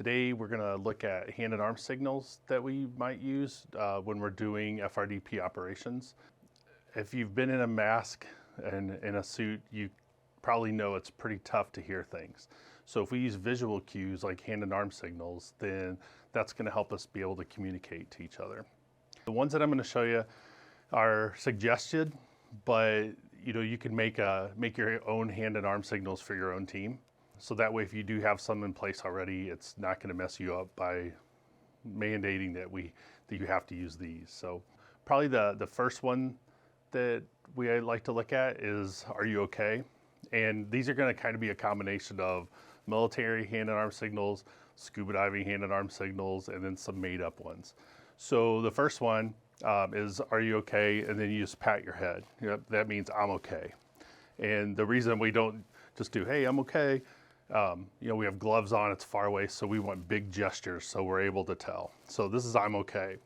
Today we're going to look at hand and arm signals that we might use when we're doing FRDP operations. If you've been in a mask and in a suit, you probably know it's pretty tough to hear things. So if we use visual cues like hand and arm signals, then that's going to help us be able to communicate to each other. The ones that I'm going to show you are suggested, but you can make your own hand and arm signals for your own team. So that way, if you do have some in place already, it's not going to mess you up by mandating that you have to use these. So probably the first one that we like to look at is, are you okay? And these are going to kind of be a combination of military hand and arm signals, scuba diving hand and arm signals, and then some made up ones. So the first one is, are you okay? And then you just pat your head. That means I'm okay. And the reason we don't just do, hey, I'm okay. We have gloves on, it's far away, so we want big gestures so we're able to tell. So this is I'm okay.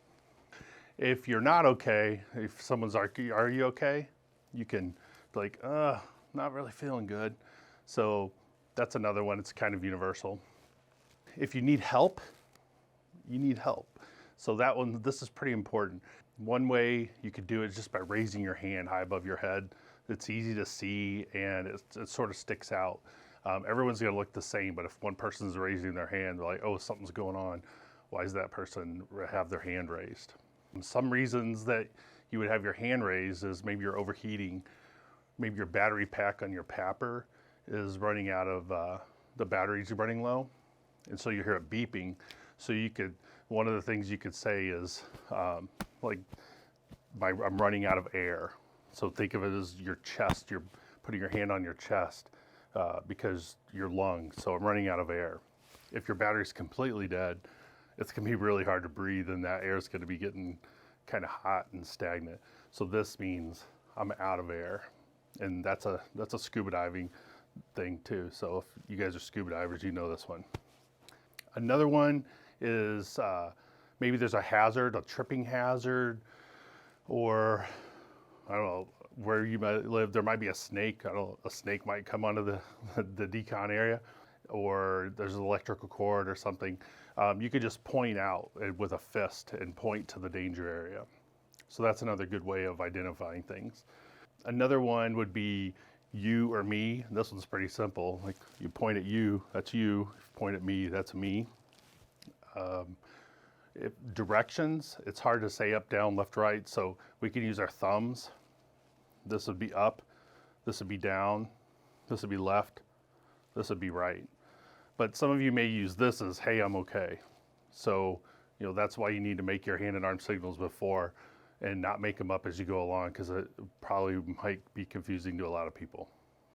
If you're not okay, if someone's like, are you okay? You can be like, not really feeling good. So that's another one, it's kind of universal. If you need help, you need help. So this is pretty important. One way you could do it is just by raising your hand high above your head. It's easy to see and it sort of sticks out. Everyone's gonna look the same, but if one person's raising their hand, they're like, oh, something's going on. Why does that person have their hand raised? Some reasons that you would have your hand raised is maybe you're overheating, maybe your battery pack on your PAPR is running out of, the batteries are running low, and so you hear it beeping. So one of the things you could say is, I'm running out of air. So think of it as your chest, you're putting your hand on your chest. Because your lungs, so I'm running out of air. If your battery's completely dead, it's gonna be really hard to breathe and that air is gonna be getting kind of hot and stagnant. So this means I'm out of air. And that's a scuba diving thing too. So if you guys are scuba divers, you know this one. Another one is maybe there's a hazard, a tripping hazard, or I don't know, where you might live, there might be a snake. A snake might come onto the decon area, or there's an electrical cord or something. You could just point out with a fist and point to the danger area. So that's another good way of identifying things. Another one would be you or me. This one's pretty simple. Like you point at you, that's you. If you point at me, that's me. Directions, it's hard to say up, down, left, right. So we can use our thumbs. This would be up, this would be down, this would be left, this would be right. But some of you may use this as, hey, I'm okay. So, that's why you need to make your hand and arm signals before and not make them up as you go along, because it probably might be confusing to a lot of people.